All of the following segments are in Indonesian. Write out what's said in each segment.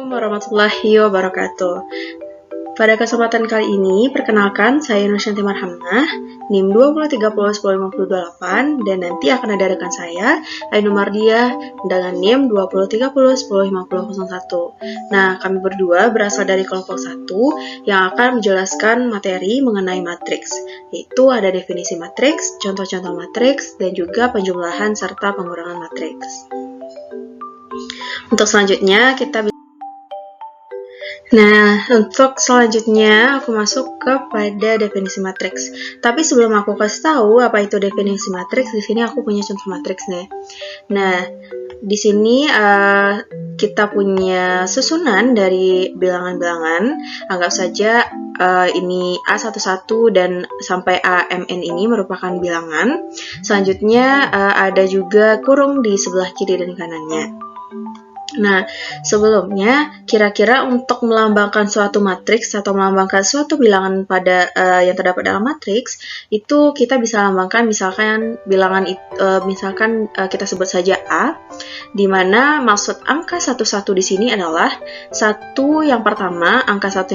Assalamualaikum warahmatullahi wabarakatuh. Pada kesempatan kali ini, perkenalkan saya Nursanti Marhamnah, NIM 20301058, dan nanti akan ada rekan saya, Ainul Mardiah, dengan NIM 2030105001. Nah, kami berdua berasal dari kelompok 1 yang akan menjelaskan materi mengenai matriks, yaitu ada definisi matriks, contoh-contoh matriks, dan juga penjumlahan serta pengurangan matriks. Untuk selanjutnya untuk selanjutnya aku masuk kepada definisi matriks. Tapi sebelum aku kasih tahu apa itu definisi matriks, di sini aku punya contoh matriks nih. Nah, di sini kita punya susunan dari bilangan-bilangan. Anggap saja ini A11 dan sampai AMN ini merupakan bilangan. Selanjutnya ada juga kurung di sebelah kiri dan kanannya. Nah, sebelumnya, kira-kira untuk melambangkan suatu matriks atau melambangkan suatu bilangan pada yang terdapat dalam matriks, itu kita bisa lambangkan misalkan bilangan kita sebut saja A, di mana maksud angka 11 di sini adalah angka 1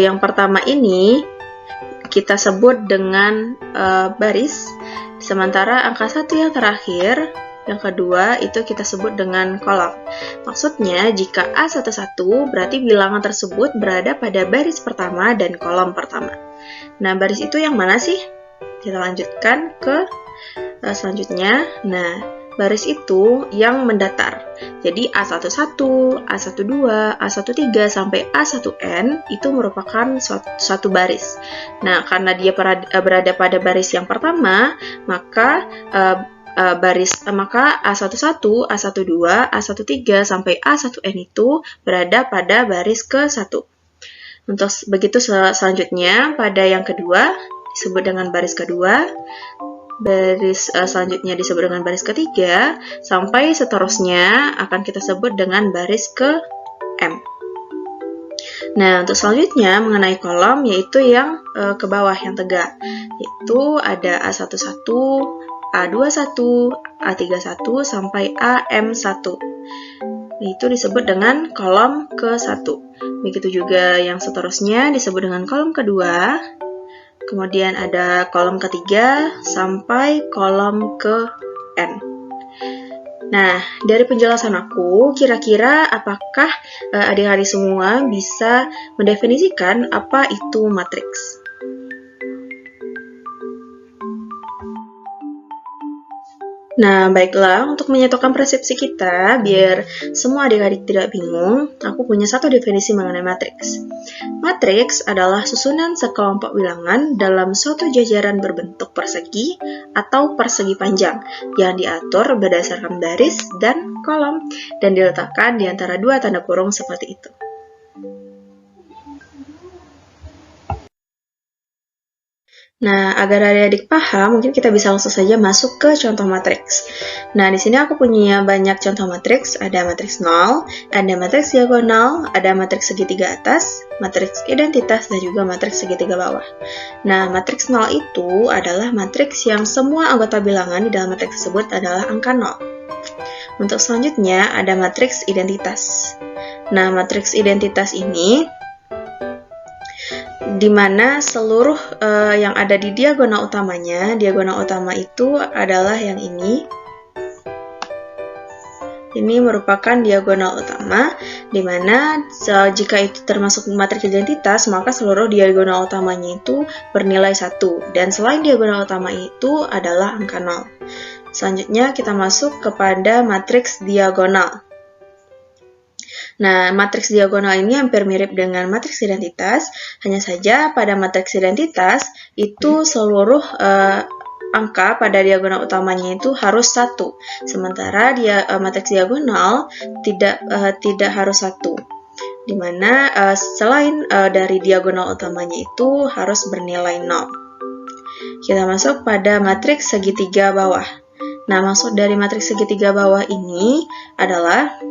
yang pertama ini kita sebut dengan baris, sementara angka 1 yang terakhir yang kedua itu kita sebut dengan kolom. Maksudnya, jika A11 berarti bilangan tersebut berada pada baris pertama dan kolom pertama. Nah, baris itu yang mana sih? Kita lanjutkan ke selanjutnya. Nah, baris itu yang mendatar. Jadi A11, A12, A13 sampai A1N itu merupakan suatu baris. Nah, karena dia berada pada baris yang pertama, maka A11, A12, A13 sampai A1N itu berada pada baris ke-1. Untuk begitu selanjutnya pada yang kedua disebut dengan baris kedua, baris selanjutnya disebut dengan baris ketiga, sampai seterusnya akan kita sebut dengan baris ke-M. Nah, untuk selanjutnya mengenai kolom yaitu yang ke bawah yang tegak, yaitu ada A11, A21, A31, sampai AM1. Itu disebut dengan kolom ke-1. Begitu juga yang seterusnya disebut dengan kolom kedua. Kemudian ada kolom ketiga sampai kolom ke-N. Nah, dari penjelasan aku, kira-kira apakah adik-adik semua bisa mendefinisikan apa itu matriks? Nah, baiklah, untuk menyatukan persepsi kita, biar semua adik-adik tidak bingung, aku punya satu definisi mengenai matriks. Matriks adalah susunan sekelompok bilangan dalam suatu jajaran berbentuk persegi atau persegi panjang yang diatur berdasarkan baris dan kolom dan diletakkan di antara dua tanda kurung seperti itu. Nah, agar adik-adik paham, mungkin kita bisa langsung saja masuk ke contoh matriks. Nah, di sini aku punya banyak contoh matriks. Ada matriks 0, ada matriks diagonal, ada matriks segitiga atas, matriks identitas, dan juga matriks segitiga bawah. Nah, matriks 0 itu adalah matriks yang semua anggota bilangan di dalam matriks tersebut adalah angka 0. Untuk selanjutnya, ada matriks identitas. Nah, matriks identitas ini di mana seluruh yang ada di diagonal utamanya, diagonal utama itu adalah yang ini. Ini merupakan diagonal utama, di mana jika itu termasuk matriks identitas, maka seluruh diagonal utamanya itu bernilai 1, dan selain diagonal utama itu adalah angka 0. Selanjutnya kita masuk kepada matriks diagonal. Nah, matriks diagonal ini hampir mirip dengan matriks identitas, hanya saja pada matriks identitas itu seluruh angka pada diagonal utamanya itu harus 1, sementara matriks diagonal tidak harus 1, di mana selain dari diagonal utamanya itu harus bernilai 0. Kita masuk pada matriks segitiga bawah. Nah, maksud dari matriks segitiga bawah ini adalah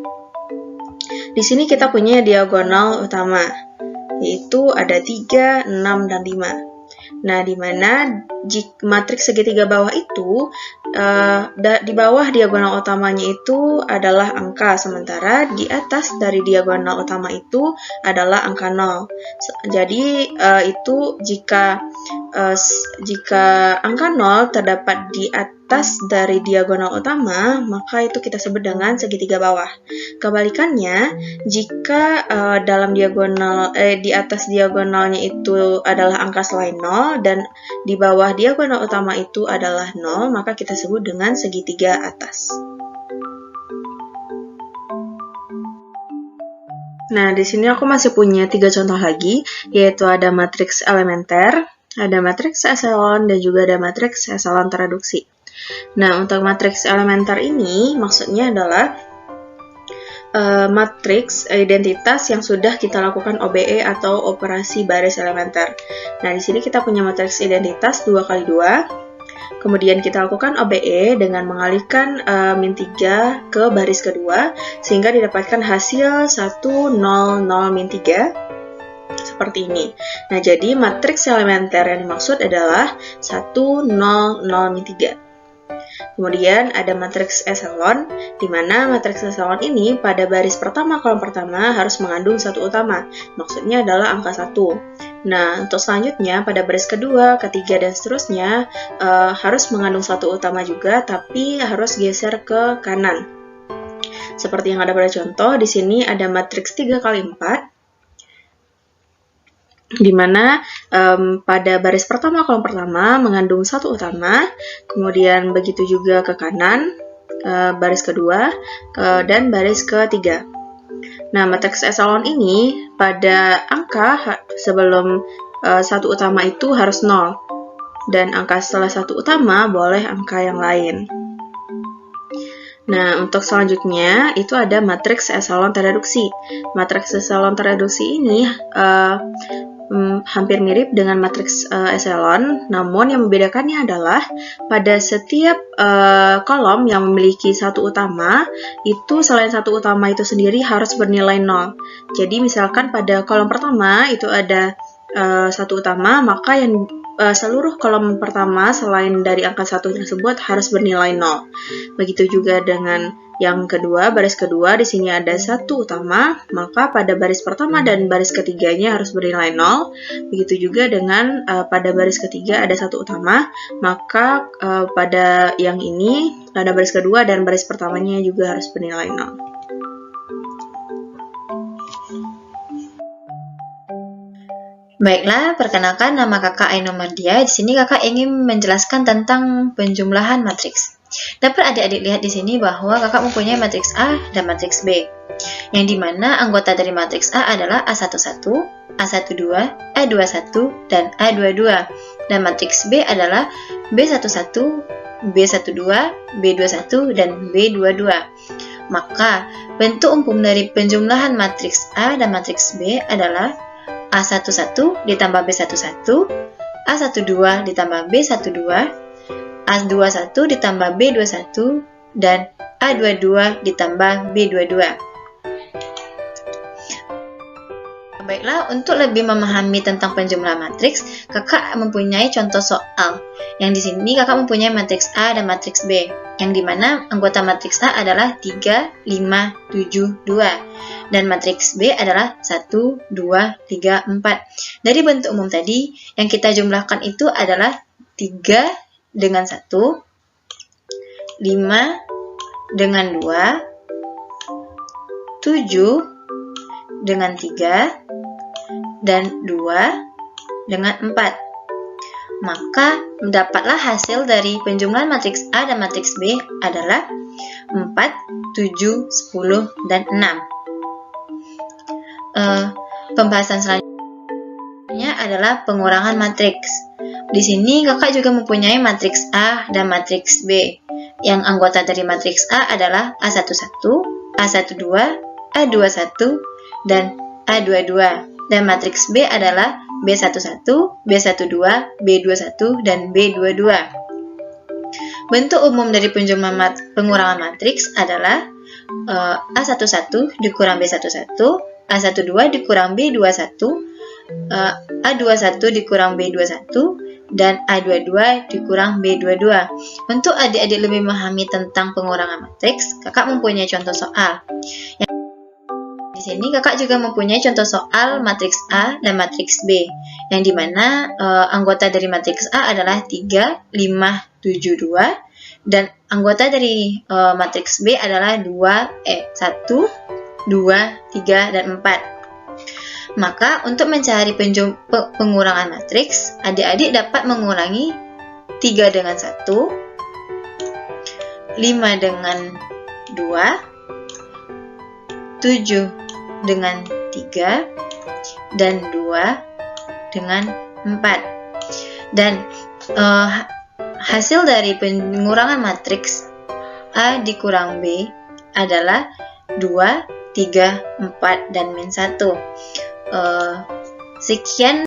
di sini kita punya diagonal utama, yaitu ada 3, 6, dan 5. Nah, di mana matriks segitiga bawah itu di bawah diagonal utamanya itu adalah angka, sementara di atas dari diagonal utama itu adalah angka 0. Jadi itu jika angka 0 terdapat di atas dari diagonal utama, maka itu kita sebut dengan segitiga bawah. Kebalikannya, jika dalam diagonal di atas diagonalnya itu adalah angka selain 0 dan di bawah diagonal utama itu adalah 0, maka kita sebut dengan segitiga atas. Nah, di sini aku masih punya 3 contoh lagi, yaitu ada matriks elementer, ada matriks eselon, dan juga ada matriks eselon tereduksi. Nah, untuk matriks elementer ini maksudnya adalah matriks identitas yang sudah kita lakukan OBE atau operasi baris elementer. Nah, di sini kita punya matriks identitas 2x2. Kemudian kita lakukan OBE dengan mengalihkan min 3 ke baris kedua, sehingga didapatkan hasil 1, 0, 0, min 3. Seperti ini. Nah, jadi matriks elementer yang dimaksud adalah 1, 0, 0, min 3. Kemudian ada matriks eselon, di mana matriks eselon ini pada baris pertama kolom pertama harus mengandung satu utama. Maksudnya adalah angka 1. Nah, untuk selanjutnya pada baris kedua, ketiga, dan seterusnya harus mengandung satu utama juga, tapi harus geser ke kanan. Seperti yang ada pada contoh, di sini ada matriks 3x4, di mana pada baris pertama kolom pertama mengandung satu utama, kemudian begitu juga ke kanan, baris kedua, dan baris ketiga. Nah, matriks eselon ini pada angka sebelum satu utama itu harus 0, dan angka setelah satu utama boleh angka yang lain. Nah, untuk selanjutnya itu ada matriks eselon tereduksi. Matriks eselon tereduksi ini hampir mirip dengan matriks eselon, namun yang membedakannya adalah pada setiap kolom yang memiliki satu utama, itu selain satu utama itu sendiri harus bernilai 0. Jadi misalkan pada kolom pertama itu ada satu utama, maka yang seluruh kolom pertama selain dari angka 1 tersebut harus bernilai 0. Begitu juga dengan yang kedua, baris kedua, di sini ada satu utama, maka pada baris pertama dan baris ketiganya harus bernilai 0. Begitu juga dengan pada baris ketiga ada satu utama, maka pada yang ini, pada baris kedua dan baris pertamanya juga harus bernilai 0. Baiklah, perkenalkan nama kakak Ainul Mardia. Di sini kakak ingin menjelaskan tentang penjumlahan matriks. Dapat adik-adik lihat di sini bahwa kakak mempunyai matriks A dan matriks B, yang dimana anggota dari matriks A adalah A11, A12, A21, dan A22, dan matriks B adalah B11, B12, B21, dan B22. Maka, bentuk umum dari penjumlahan matriks A dan matriks B adalah A11 ditambah B11, A12 ditambah B12, A21 ditambah B21, dan A22 ditambah B22. Baiklah, untuk lebih memahami tentang penjumlahan matriks, kakak mempunyai contoh soal. Yang di sini kakak mempunyai matriks A dan matriks B, yang dimana anggota matriks A adalah 3, 5, 7, 2. Dan matriks B adalah 1, 2, 3, 4. Dari bentuk umum tadi, yang kita jumlahkan itu adalah 3 dengan 1, 5 dengan 2, 7 dengan 3, dan 2 dengan 4. Maka, mendapatlah hasil dari penjumlahan matriks A dan matriks B adalah 4, 7, 10, dan 6. Pembahasan selanjutnya adalah pengurangan matriks. Di sini kakak juga mempunyai matriks A dan matriks B. Yang anggota dari matriks A adalah A11, A12, A21, dan A22. Dan matriks B adalah B11, B12, B21, dan B22. Bentuk umum dari pengurangan matriks adalah A11 dikurang B11, A12 dikurang B21, A21 dikurang B21, dan A22 dikurang B22. Untuk adik-adik lebih memahami tentang pengurangan matriks, kakak mempunyai contoh soal. Di sini kakak juga mempunyai contoh soal matriks A dan matriks B, yang dimana anggota dari matriks A adalah 3, 5, 7, 2, dan anggota dari matriks B adalah 1, 2, 3, dan 4. Maka untuk mencari pengurangan matriks, adik-adik dapat mengurangi 3 dengan 1, 5 dengan 2, 7 dengan 3, dan 2 dengan 4. Dan hasil dari pengurangan matriks A dikurang B adalah 2, 3, 4, dan min 1. Sekian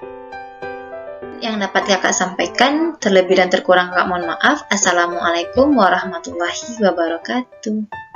yang dapat kakak sampaikan. Terlebih dan terkurang kakak mohon maaf. Assalamualaikum warahmatullahi wabarakatuh.